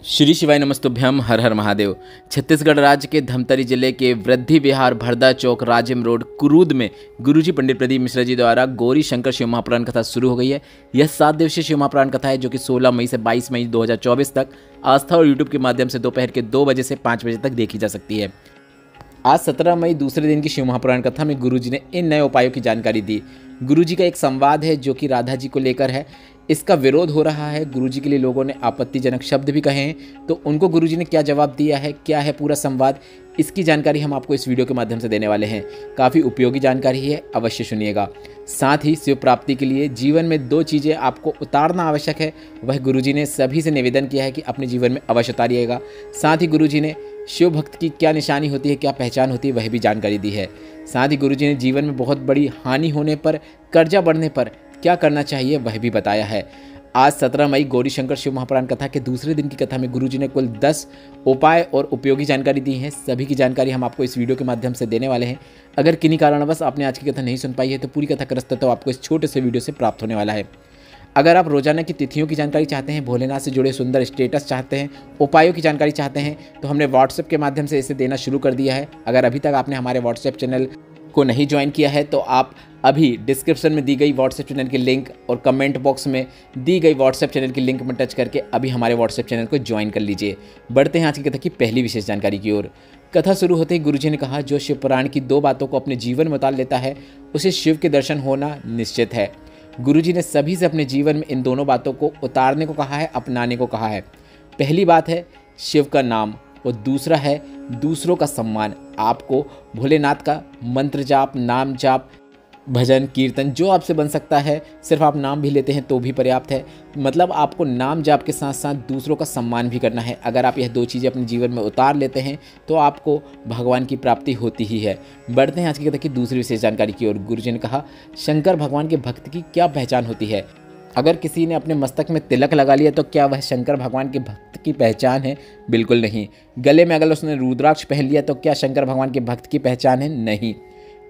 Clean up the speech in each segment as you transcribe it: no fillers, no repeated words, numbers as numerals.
श्री शिवाय नमस्तुभ्यम। हर हर महादेव। छत्तीसगढ़ राज्य के धमतरी जिले के वृद्धि विहार भरदा चौक राजिम रोड कुरूद में गुरुजी पंडित प्रदीप मिश्रा जी द्वारा गौरी शंकर शिव महापुराण कथा शुरू हो गई है। यह 7 दिवसीय शिव महापुराण कथा है जो कि 16 मई से 22 मई 2024 तक आस्था और यूट्यूब के माध्यम से दोपहर के 2 बजे से 5 बजे तक देखी जा सकती है। आज 17 मई दूसरे दिन की शिव महापुराण कथा में गुरुजी ने इन नए उपायों की जानकारी दी। गुरुजी का एक संवाद है जो कि राधा जी को लेकर है। इसका विरोध हो रहा है। गुरुजी के लिए लोगों ने आपत्तिजनक शब्द भी कहे हैं, तो उनको गुरुजी ने क्या जवाब दिया है, क्या है पूरा संवाद, इसकी जानकारी हम आपको इस वीडियो के माध्यम से देने वाले हैं। काफ़ी उपयोगी जानकारी है, अवश्य सुनिएगा। साथ ही शिव प्राप्ति के लिए जीवन में 2 चीज़ें आपको उतारना आवश्यक है, वह गुरुजी ने सभी से निवेदन किया है कि अपने जीवन में अवश्य उतारिएगा। साथ ही गुरुजी ने शिव भक्त की क्या निशानी होती है, क्या पहचान होती है, वह भी जानकारी दी है। साथ ही गुरुजी ने जीवन में बहुत बड़ी हानि होने पर, कर्जा बढ़ने पर क्या करना चाहिए वह भी बताया है। आज 17 मई गौरी शंकर शिव महापुराण कथा के दूसरे दिन की कथा में गुरुजी ने कुल 10 उपाय और उपयोगी जानकारी दी है। सभी की जानकारी हम आपको इस वीडियो के माध्यम से देने वाले हैं। अगर किन्हीं कारणवश आपने आज की कथा नहीं सुन पाई है तो पूरी कथा का रास्ता तो आपको इस छोटे से वीडियो से प्राप्त होने वाला है। अगर आप रोजाना की तिथियों की जानकारी चाहते हैं, भोलेनाथ से जुड़े सुंदर स्टेटस चाहते हैं, उपायों की जानकारी चाहते हैं, तो हमने व्हाट्सएप के माध्यम से इसे देना शुरू कर दिया है। अगर अभी तक आपने हमारे व्हाट्सएप चैनल को नहीं ज्वाइन किया है तो आप अभी डिस्क्रिप्शन में दी गई व्हाट्सएप चैनल की लिंक और कमेंट बॉक्स में दी गई व्हाट्सएप चैनल की लिंक में टच करके अभी हमारे व्हाट्सएप चैनल को ज्वाइन कर लीजिए। बढ़ते हैं आज की कथा की पहली विशेष जानकारी की ओर। कथा शुरू होते ही गुरुजी ने कहा, जो शिव पुराण की 2 बातों को अपने जीवन में उतार लेता है उसे शिव के दर्शन होना निश्चित है। गुरुजी ने सभी से अपने जीवन में इन दोनों बातों को उतारने को कहा है, अपनाने को कहा है। पहली बात है शिव का नाम और दूसरा है दूसरों का सम्मान। आपको भोलेनाथ का मंत्र जाप, नाम जाप, भजन कीर्तन जो आपसे बन सकता है, सिर्फ आप नाम भी लेते हैं तो भी पर्याप्त है। मतलब आपको नाम जाप के साथ साथ दूसरों का सम्मान भी करना है। अगर आप यह 2 चीज़ें अपने जीवन में उतार लेते हैं तो आपको भगवान की प्राप्ति होती ही है। बढ़ते हैं आज की कथा की दूसरी विशेष जानकारी की ओर। गुरुजी ने कहा, शंकर भगवान के भक्त की क्या पहचान होती है। अगर किसी ने अपने मस्तक में तिलक लगा लिया तो क्या वह शंकर भगवान के भक्त की पहचान है? बिल्कुल नहीं। गले में अगर उसने रुद्राक्ष पहन लिया तो क्या शंकर भगवान के भक्त की पहचान है? नहीं।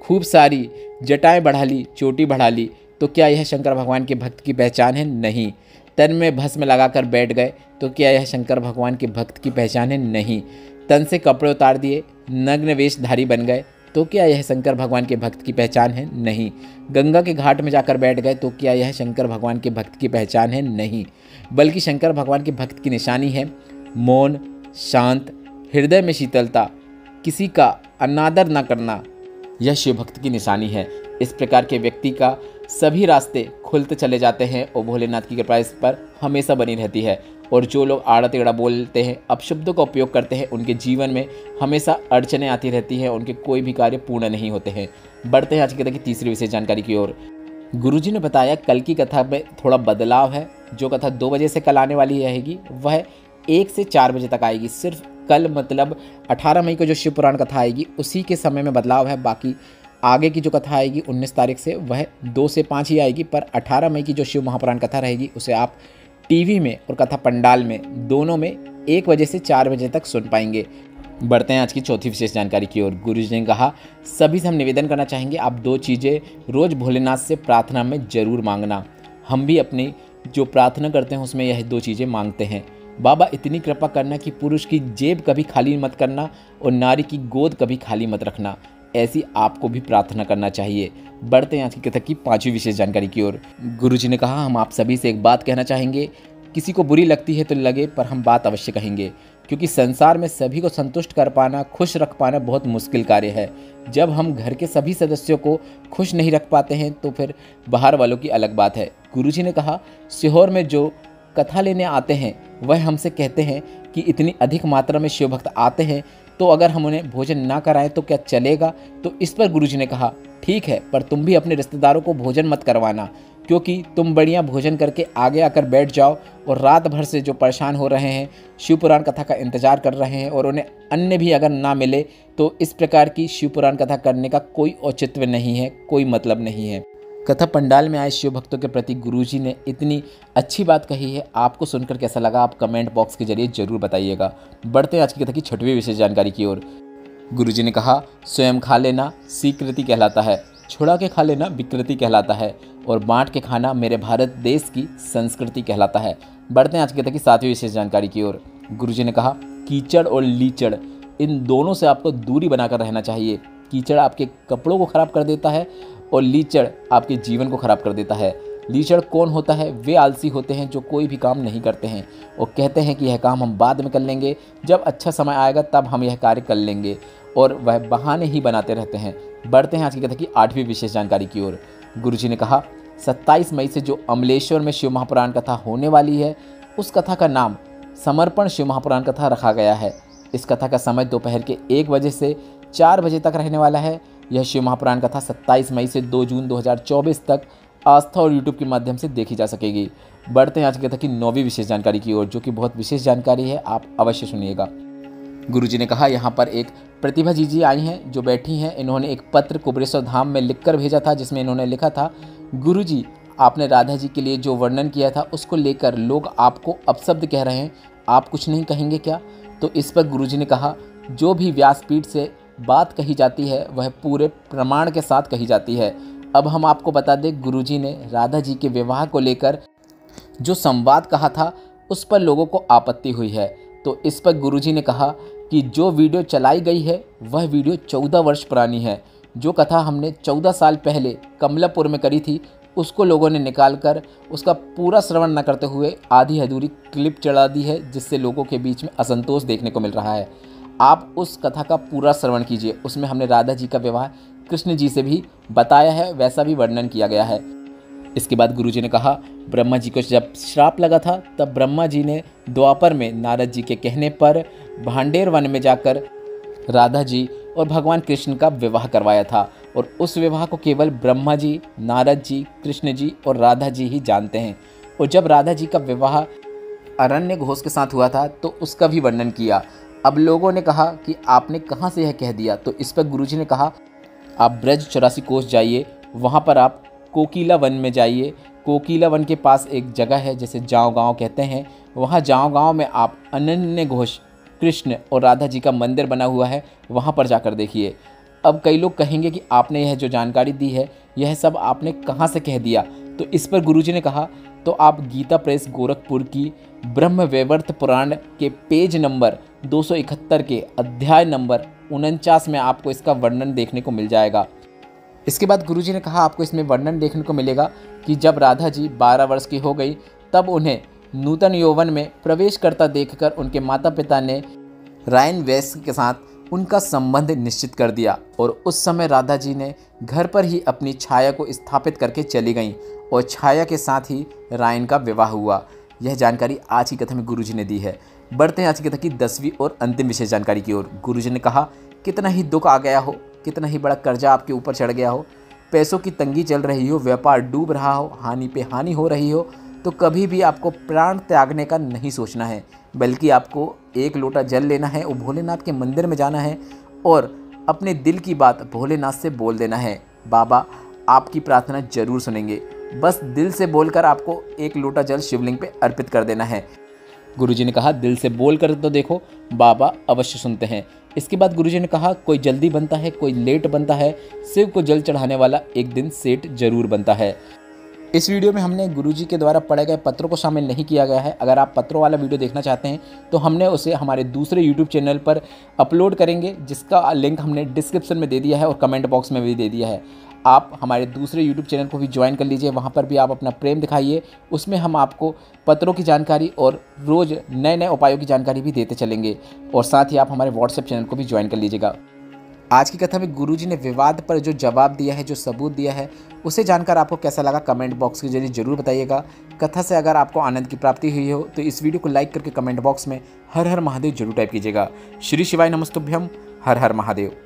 खूब सारी जटाएं बढ़ा ली, चोटी बढ़ा ली तो क्या यह शंकर भगवान के भक्त की पहचान है? नहीं। तन में भस्म लगाकर बैठ गए तो क्या यह शंकर भगवान के भक्त की पहचान है? नहीं। तन से कपड़े उतार दिए, नग्न वेशधारी बन गए तो क्या यह शंकर भगवान के भक्त की पहचान है? नहीं। गंगा के घाट में जाकर बैठ गए तो क्या यह शंकर भगवान के भक्त की पहचान है? नहीं। बल्कि शंकर भगवान के भक्त की निशानी है मौन, शांत, हृदय में शीतलता, किसी का अनादर न करना, यह शिव भक्त की निशानी है। इस प्रकार के व्यक्ति का सभी रास्ते खुलते चले जाते हैं और भोलेनाथ की कृपा इस पर हमेशा बनी रहती है। और जो लोग आड़ा टेढ़ा बोलते हैं, अपशब्दों का उपयोग करते हैं, उनके जीवन में हमेशा अड़चनें आती रहती हैं, उनके कोई भी कार्य पूर्ण नहीं होते हैं। बढ़ते हैं आज की कथा की तीसरी विशेष जानकारी की ओर। गुरुजी ने बताया कल की कथा में थोड़ा बदलाव है। जो कथा 2 बजे से कल आने वाली रहेगी वह 1 से 4 बजे तक आएगी। सिर्फ कल मतलब 18 मई को जो शिव पुराण कथा आएगी उसी के समय में बदलाव है। बाकी आगे की जो कथा आएगी 19 तारीख से वह 2 से 5 ही आएगी। पर 18 मई की जो शिव महापुराण कथा रहेगी उसे आप टीवी में और कथा पंडाल में दोनों में 1 बजे से 4 बजे तक सुन पाएंगे। बढ़ते हैं आज की चौथी विशेष जानकारी की ओर। गुरुजी ने कहा, सभी से हम निवेदन करना चाहेंगे आप 2 चीज़ें रोज़ भोलेनाथ से प्रार्थना में जरूर मांगना। हम भी अपनी जो प्रार्थना करते हैं उसमें यह 2 चीज़ें मांगते हैं। बाबा इतनी कृपा करना कि पुरुष की जेब कभी खाली मत करना और नारी की गोद कभी खाली मत रखना। ऐसी आपको भी प्रार्थना करना चाहिए। बढ़ते हैं आज की कथा की 5वीं विशेष जानकारी की ओर। गुरुजी ने कहा, हम आप सभी से एक बात कहना चाहेंगे। किसी को बुरी लगती है तो लगे, पर हम बात अवश्य कहेंगे, क्योंकि संसार में सभी को संतुष्ट कर पाना, खुश रख पाना बहुत मुश्किल कार्य है। जब हम घर के सभी सदस्यों को खुश नहीं रख पाते हैं तो फिर बाहर वालों की अलग बात है। गुरुजी ने कहा, सीहोर में जो कथा लेने आते हैं वह हमसे कहते हैं कि इतनी अधिक मात्रा में शिव भक्त आते हैं तो अगर हम उन्हें भोजन ना कराएं तो क्या चलेगा? तो इस पर गुरुजी ने कहा, ठीक है, पर तुम भी अपने रिश्तेदारों को भोजन मत करवाना, क्योंकि तुम बढ़िया भोजन करके आगे आकर बैठ जाओ और रात भर से जो परेशान हो रहे हैं, शिव पुराण कथा का इंतजार कर रहे हैं और उन्हें अन्न भी अगर ना मिले तो इस प्रकार की शिव पुराण कथा करने का कोई औचित्य नहीं है, कोई मतलब नहीं है। कथा पंडाल में आए शिव भक्तों के प्रति गुरुजी ने इतनी अच्छी बात कही है। आपको सुनकर कैसा लगा आप कमेंट बॉक्स के जरिए जरूर बताइएगा। बढ़ते हैं आज की कथा की 6वीं विशेष जानकारी की ओर। गुरुजी ने कहा, स्वयं खा लेना स्वीकृति कहलाता है, छुड़ा के खा लेना विकृति कहलाता है और बांट के खाना मेरे भारत देश की संस्कृति कहलाता है। बढ़ते हैं आज की कथा की 7वीं विशेष जानकारी की ओर। गुरुजी ने कहा, कीचड़ और लीचड़ इन दोनों से आपको दूरी बनाकर रहना चाहिए। कीचड़ आपके कपड़ों को ख़राब कर देता है और लीचड़ आपके जीवन को ख़राब कर देता है। लीचड़ कौन होता है? वे आलसी होते हैं जो कोई भी काम नहीं करते हैं और कहते हैं कि यह काम हम बाद में कर लेंगे, जब अच्छा समय आएगा तब हम यह कार्य कर लेंगे, और वह बहाने ही बनाते रहते हैं। बढ़ते हैं आज की कथा की 8वीं विशेष जानकारी की ओर। गुरुजी ने कहा, 27 मई से जो अमलेश्वर में शिव महापुराण कथा होने वाली है, उस कथा का नाम समर्पण शिव महापुराण कथा रखा गया है। इस कथा का समय दोपहर के 1 बजे से 4 बजे तक रहने वाला है। यह शिव महापुराण कथा 27 मई से 2 जून 2024 तक आस्था और यूट्यूब के माध्यम से देखी जा सकेगी। बढ़ते हैं आज की कथा की 9वीं विशेष जानकारी की ओर, जो कि बहुत विशेष जानकारी है, आप अवश्य सुनिएगा। गुरुजी ने कहा, यहाँ पर एक प्रतिभा जी आई हैं जो बैठी हैं। इन्होंने एक पत्र कुबेरेश्वर धाम में लिखकर भेजा था, जिसमें इन्होंने लिखा था, गुरुजी आपने राधा जी के लिए जो वर्णन किया था उसको लेकर लोग आपको अपशब्द कह रहे हैं, आप कुछ नहीं कहेंगे क्या? तो इस पर गुरुजी ने कहा, जो भी व्यासपीठ से बात कही जाती है वह पूरे प्रमाण के साथ कही जाती है। अब हम आपको बता दें, गुरुजी ने राधा जी के विवाह को लेकर जो संवाद कहा था उस पर लोगों को आपत्ति हुई है। तो इस पर गुरुजी ने कहा कि जो वीडियो चलाई गई है वह वीडियो 14 वर्ष पुरानी है। जो कथा हमने 14 साल पहले कमलापुर में करी थी उसको लोगों ने निकाल कर उसका पूरा श्रवण न करते हुए आधी अधूरी क्लिप चढ़ा दी है, जिससे लोगों के बीच में असंतोष देखने को मिल रहा है। आप उस कथा का पूरा श्रवण कीजिए, उसमें हमने राधा जी का विवाह कृष्ण जी से भी बताया है, वैसा भी वर्णन किया गया है। इसके बाद गुरुजी ने कहा, ब्रह्मा जी को जब श्राप लगा था तब ब्रह्मा जी ने द्वापर में नारद जी के कहने पर भांडेर वन में जाकर राधा जी और भगवान कृष्ण का विवाह करवाया था, और उस विवाह को केवल ब्रह्मा जी, नारद जी, कृष्ण जी और राधा जी ही जानते हैं। और जब राधा जी का विवाह अरण्य घोष के साथ हुआ था तो उसका भी वर्णन किया। अब लोगों ने कहा कि आपने कहाँ से यह कह दिया? तो इस पर गुरुजी ने कहा, आप ब्रज 84 कोस जाइए, वहाँ पर आप कोकिला वन में जाइए। कोकिला वन के पास एक जगह है जिसे जाँव गाँव कहते हैं, वहाँ जाँव गाँव में आप अनन्य घोष कृष्ण और राधा जी का मंदिर बना हुआ है, वहाँ पर जाकर देखिए। अब कई लोग कहेंगे कि आपने यह जो जानकारी दी है यह सब आपने कहाँ से कह दिया? तो इस पर गुरुजी ने कहा, तो आप गीता प्रेस गोरखपुर की ब्रह्म वैवर्त पुराण के पेज नंबर 271 के अध्याय नंबर 49 में आपको इसका वर्णन देखने को मिल जाएगा। इसके बाद गुरुजी ने कहा, आपको इसमें वर्णन देखने को मिलेगा कि जब राधा जी 12 वर्ष की हो गई तब उन्हें नूतन यौवन में प्रवेश करता देखकर उनके माता पिता ने रायन वैश्य के साथ उनका संबंध निश्चित कर दिया, और उस समय राधा जी ने घर पर ही अपनी छाया को स्थापित करके चली गईं और छाया के साथ ही रायन का विवाह हुआ। यह जानकारी आज की कथा में गुरुजी ने दी है। बढ़ते हैं आज की कथा की 10वीं और अंतिम विशेष जानकारी की ओर। गुरुजी ने कहा, कितना ही दुख आ गया हो, कितना ही बड़ा कर्जा आपके ऊपर चढ़ गया हो, पैसों की तंगी चल रही हो, व्यापार डूब रहा हो, हानि पे हानि हो रही हो, तो कभी भी आपको प्राण त्यागने का नहीं सोचना है, बल्कि आपको एक लोटा जल लेना है और भोलेनाथ के मंदिर में जाना है और अपने दिल की बात भोलेनाथ से बोल देना है। बाबा आपकी प्रार्थना जरूर सुनेंगे। बस दिल से बोलकर आपको एक लोटा जल शिवलिंग पे अर्पित कर देना है। गुरुजी ने कहा, दिल से बोल कर तो देखो, बाबा अवश्य सुनते हैं। इसके बाद गुरुजी ने कहा, कोई जल्दी बनता है, कोई लेट बनता है, शिव को जल चढ़ाने वाला एक दिन सेठ जरूर बनता है। इस वीडियो में हमने गुरुजी के द्वारा पढ़े गए पत्रों को शामिल नहीं किया गया है। अगर आप पत्रों वाला वीडियो देखना चाहते हैं तो हमने उसे हमारे दूसरे यूट्यूब चैनल पर अपलोड करेंगे, जिसका लिंक हमने डिस्क्रिप्शन में दे दिया है और कमेंट बॉक्स में भी दे दिया है। आप हमारे दूसरे यूट्यूब चैनल को भी ज्वाइन कर लीजिए, वहाँ पर भी आप अपना प्रेम दिखाइए। उसमें हम आपको पत्रों की जानकारी और रोज़ नए नए उपायों की जानकारी भी देते चलेंगे, और साथ ही आप हमारे व्हाट्सएप चैनल को भी ज्वाइन कर लीजिएगा। आज की कथा में गुरुजी ने विवाद पर जो जवाब दिया है, जो सबूत दिया है, उसे जानकर आपको कैसा लगा कमेंट बॉक्स के जरिए जरूर बताइएगा। कथा से अगर आपको आनंद की प्राप्ति हुई हो तो इस वीडियो को लाइक करके कमेंट बॉक्स में हर हर महादेव जरूर टाइप कीजिएगा। श्री शिवाय नमस्तुभ्यम। हर हर महादेव।